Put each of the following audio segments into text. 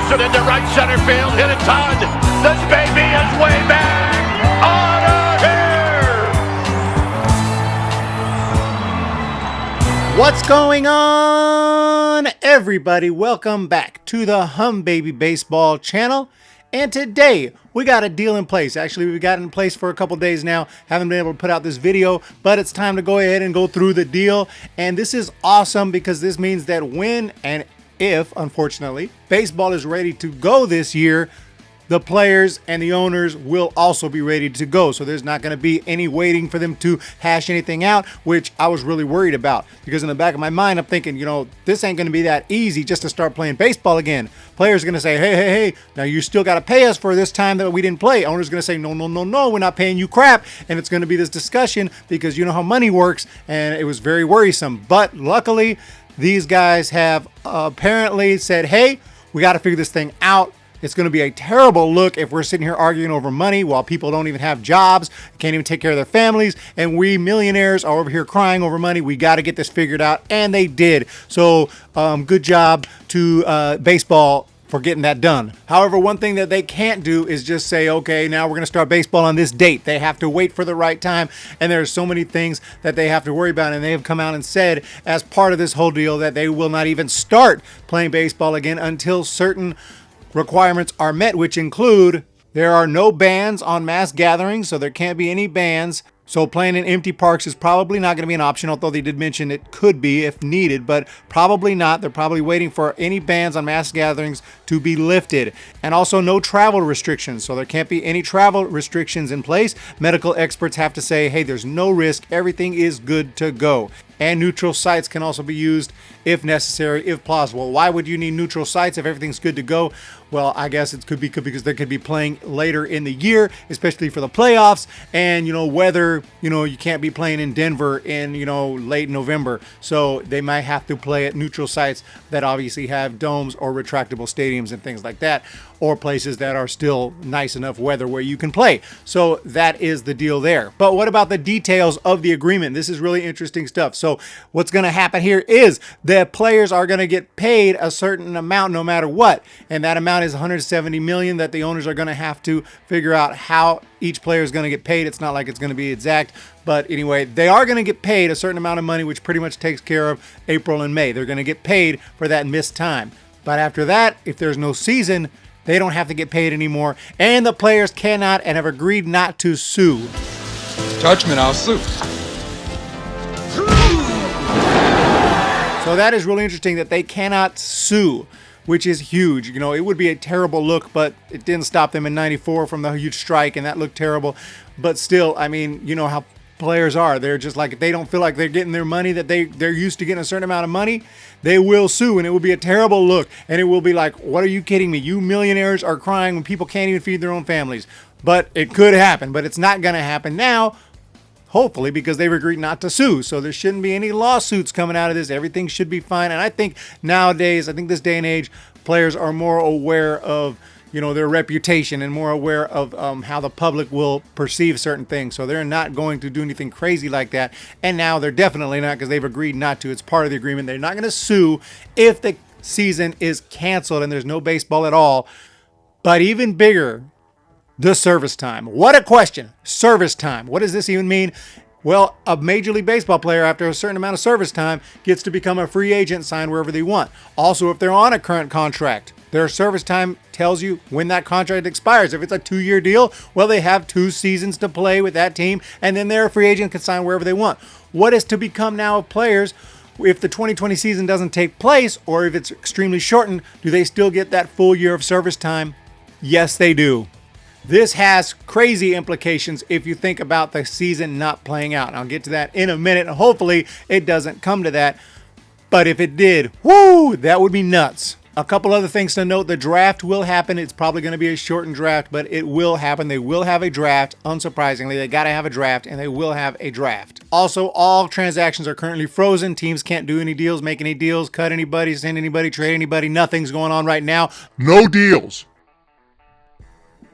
Wilson into right center field, hit it Todd. This baby is way back. On here. What's going on, everybody? Welcome back to the Humm Baby Baseball channel. And today we got a deal in place. Actually, we've got it in place for a couple days now. Haven't been able to put out this video, but it's time to go ahead and go through the deal. And this is awesome because this means that when and if, unfortunately, baseball is ready to go this year, the players and the owners will also be ready to go. So there's not going to be any waiting for them to hash anything out, which I was really worried about, because in the back of my mind, I'm thinking, you know, this ain't going to be that easy just to start playing baseball again. Players are going to say, hey, now you still got to pay us for this time that we didn't play. Owners going to say, no, we're not paying you crap. And it's going to be this discussion because you know how money works. And it was very worrisome. But luckily, these guys have apparently said, hey, we got to figure this thing out. It's going to be a terrible look if we're sitting here arguing over money while people don't even have jobs, can't even take care of their families, and we millionaires are over here crying over money. We got to get this figured out, and they did. So good job to baseball for getting that done. However, one thing that they can't do is just say, okay, now we're going to start baseball on this date. They have to wait for the right time, and there's so many things that they have to worry about, and they have come out and said as part of this whole deal that they will not even start playing baseball again until certain requirements are met, which include there are no bans on mass gatherings, so there can't be any bans. So playing in empty parks is probably not going to be an option, although they did mention it could be if needed, but probably not. They're probably waiting for any bans on mass gatherings to be lifted. And also no travel restrictions, so there can't be any travel restrictions in place. Medical experts have to say, hey, there's no risk. Everything is good to go. And neutral sites can also be used if necessary, if plausible. Why would you need neutral sites if everything's good to go? Well, I guess it could be because they could be playing later in the year, especially for the playoffs. And, you know, weather, you know, you can't be playing in Denver in, you know, late November. So they might have to play at neutral sites that obviously have domes or retractable stadiums and things like that, or places that are still nice enough weather where you can play. So that is the deal there. But what about the details of the agreement? This is really interesting stuff. So what's going to happen here is the players are going to get paid a certain amount no matter what. And that amount is $170 million that the owners are going to have to figure out how each player is going to get paid. It's not like it's going to be exact. But anyway, they are going to get paid a certain amount of money, which pretty much takes care of April and May. They're going to get paid for that missed time. But after that, if there's no season, they don't have to get paid anymore, and the players cannot and have agreed not to sue. Judgment, I'll sue. So that is really interesting that they cannot sue, which is huge. You know, it would be a terrible look, but it didn't stop them in '94 from the huge strike, and that looked terrible. But still, I mean, you know how players are. They're just like, if they don't feel like they're getting their money, that they're used to getting a certain amount of money, they will sue, and it will be a terrible look. And it will be like, what are you kidding me? You millionaires are crying when people can't even feed their own families. But it could happen, but it's not going to happen now, hopefully, because they've agreed not to sue. So there shouldn't be any lawsuits coming out of this. Everything should be fine. And I think nowadays, I think this day and age, players are more aware of, you know, their reputation and more aware of how the public will perceive certain things. So they're not going to do anything crazy like that. And now they're definitely not, because they've agreed not to. It's part of the agreement. They're not going to sue if the season is canceled and there's no baseball at all. But even bigger, the service time. What a question. Service time. What does this even mean? Well, a Major League Baseball player, after a certain amount of service time, gets to become a free agent, sign wherever they want. Also, if they're on a current contract, their service time tells you when that contract expires. If it's a 2-year deal, well, they have 2 seasons to play with that team, and then they're a free agent, can sign wherever they want. What is to become now of players if the 2020 season doesn't take place, or if it's extremely shortened? Do they still get that full year of service time? Yes, they do. This has crazy implications if you think about the season not playing out. I'll get to that in a minute. Hopefully it doesn't come to that. But if it did, whoo, that would be nuts. A couple other things to note. The draft will happen. It's probably going to be a shortened draft, but it will happen. They will have a draft. Unsurprisingly, they got to have a draft, and they will have a draft. Also, all transactions are currently frozen. Teams can't do any deals, make any deals, cut anybody, send anybody, trade anybody. Nothing's going on right now. No deals.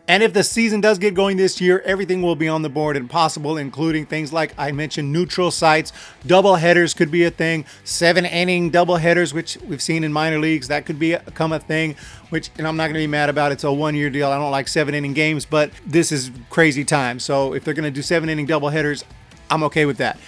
And if the season does get going this year, everything will be on the board and possible, including things like I mentioned, neutral sites, double headers could be a thing, 7-inning double headers, which we've seen in minor leagues. That could become a thing, which, and I'm not going to be mad about. It's a 1-year deal. I don't like 7-inning games, but this is crazy time. So if they're going to do 7-inning double headers, I'm okay with that.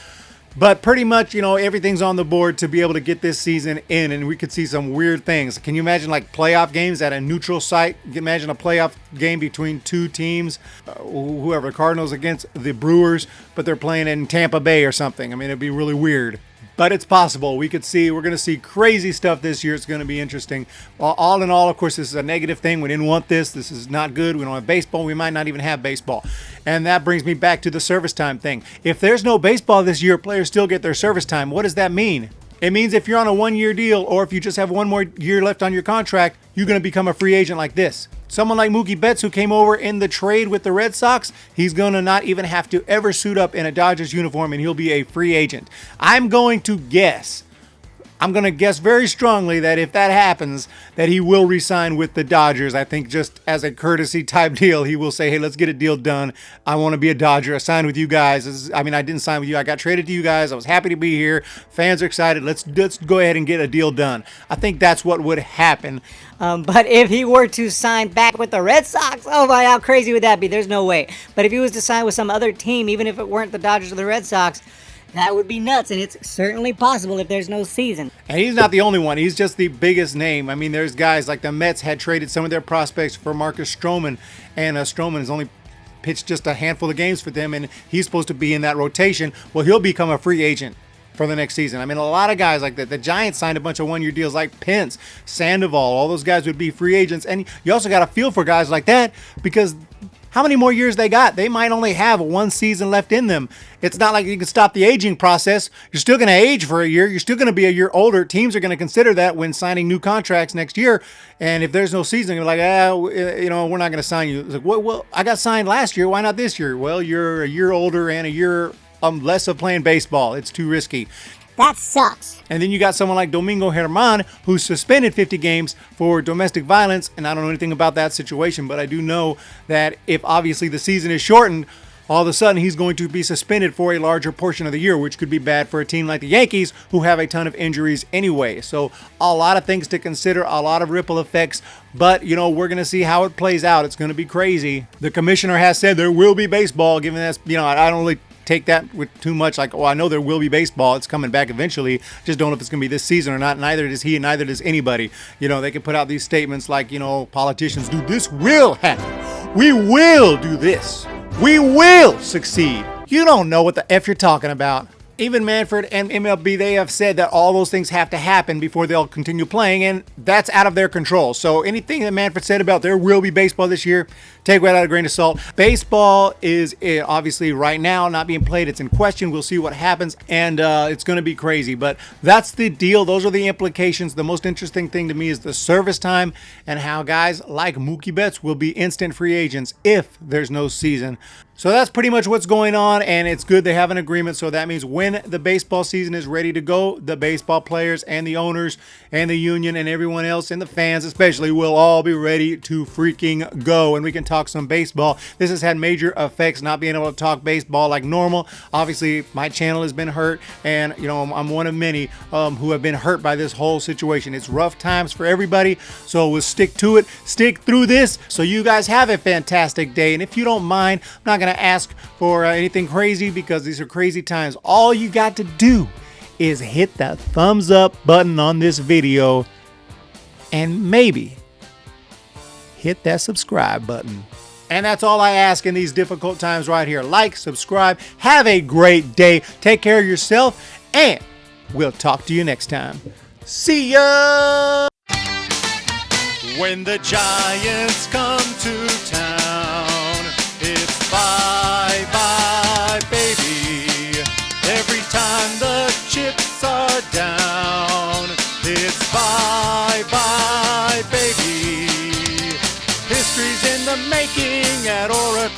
But pretty much, you know, everything's on the board to be able to get this season in, and we could see some weird things. Can you imagine like playoff games at a neutral site? You can imagine a playoff game between two teams, whoever, Cardinals against the Brewers, but they're playing in Tampa Bay or something. I mean, it'd be really weird. But it's possible. We're going to see crazy stuff this year. It's going to be interesting. All in all, of course, this is a negative thing. We didn't want this. This is not good. We don't have baseball. We might not even have baseball. And that brings me back to the service time thing. If there's no baseball this year, players still get their service time. What does that mean? It means if you're on a 1-year deal, or if you just have one more year left on your contract, you're going to become a free agent like this. Someone like Mookie Betts, who came over in the trade with the Red Sox, he's going to not even have to ever suit up in a Dodgers uniform, and he'll be a free agent. I'm going to guess very strongly that if that happens, that he will re-sign with the Dodgers. I think just as a courtesy type deal, he will say, hey, let's get a deal done. I want to be a Dodger. I signed with you guys. I didn't sign with you. I got traded to you guys. I was happy to be here. Fans are excited. Let's go ahead and get a deal done. I think that's what would happen. But if he were to sign back with the Red Sox, oh my, how crazy would that be? There's no way. But if he was to sign with some other team, even if it weren't the Dodgers or the Red Sox, that would be nuts, and it's certainly possible if there's no season. And he's not the only one. He's just the biggest name. I mean, there's guys like the Mets had traded some of their prospects for Marcus Stroman, and Stroman has only pitched just a handful of games for them, and he's supposed to be in that rotation. Well, he'll become a free agent for the next season. I mean, a lot of guys like that. The Giants signed a bunch of 1-year deals like Pence, Sandoval. All those guys would be free agents. And you also got to feel for guys like that, because how many more years they got? They might only have one season left in them. It's not like you can stop the aging process. You're still going to age for a year. You're still going to be a year older. Teams are going to consider that when signing new contracts next year. And if there's no season, you're like, we're not going to sign you. It's like, well, I got signed last year. Why not this year? Well, you're a year older and a year less of playing baseball. It's too risky. That sucks. And then you got someone like Domingo Germán, who's suspended 50 games for domestic violence. And I don't know anything about that situation, but I do know that if obviously the season is shortened, all of a sudden he's going to be suspended for a larger portion of the year, which could be bad for a team like the Yankees, who have a ton of injuries anyway. So a lot of things to consider, a lot of ripple effects. But, we're going to see how it plays out. It's going to be crazy. The commissioner has said there will be baseball, given that, I don't really take that with too much like, I know there will be baseball. It's coming back eventually. Just don't know if it's going to be this season or not. Neither does he, and neither does anybody. They can put out these statements like, politicians do. This will happen. We will do this. We will succeed. You don't know what the F you're talking about. Even Manfred and MLB, they have said that all those things have to happen before they'll continue playing, and that's out of their control. So anything that Manfred said about there will be baseball this year, take that out of a grain of salt. Baseball is obviously right now not being played. It's in question. We'll see what happens, and it's going to be crazy. But that's the deal. Those are the implications. The most interesting thing to me is the service time and how guys like Mookie Betts will be instant free agents if there's no season. So that's pretty much what's going on, and it's good they have an agreement. So that means when the baseball season is ready to go, the baseball players and the owners and the union and everyone else and the fans especially will all be ready to freaking go, and we can talk some baseball. This has had major effects, not being able to talk baseball like normal. Obviously, my channel has been hurt, and I'm one of many who have been hurt by this whole situation. It's rough times for everybody, so we'll stick to it, stick through this, so you guys have a fantastic day. And if you don't mind, I'm not going to ask for anything crazy, because these are crazy times. All you got to do is hit that thumbs up button on this video, and maybe hit that subscribe button. And that's all I ask in these difficult times right here. Like, subscribe, have a great day, take care of yourself, and we'll talk to you next time. See ya! When the Giants come to town, it's bye-bye, baby. Every time the chips are down, it's bye-bye, baby. History's in the making at Oracle